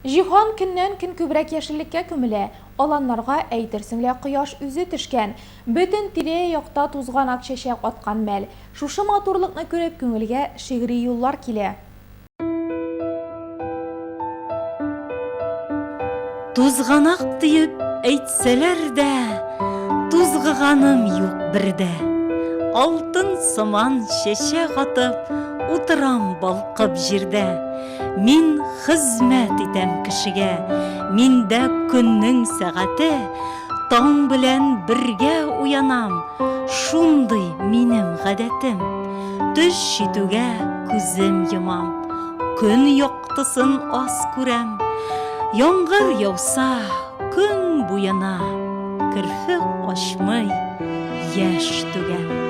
Җиһан көннән-көн күбрәк яшеллеккә күмелә. Аланнарга әйтерсеңлә кояш үзе төшкән. Бөтен тирә-якта тузган ак чәчәк аткан мәл. Шушы матурлыкны күреп күңелгә шигъри юллар килә. Тузганак диеп әйтсәләр дә, тузгыганым юк бердә. Алтын сыман чәчәк атып, утырам балкып җирдә. Мин хезмәт итәм кешегә, миндә көннең сәгате, таң белән бергә уянам, шундый минем гадәтем. Төш җитүгә күзем йомам, көн яктысын аз күрәм. Яңгыр яуса, көн буена, керфек ачмый, яшь түгәм.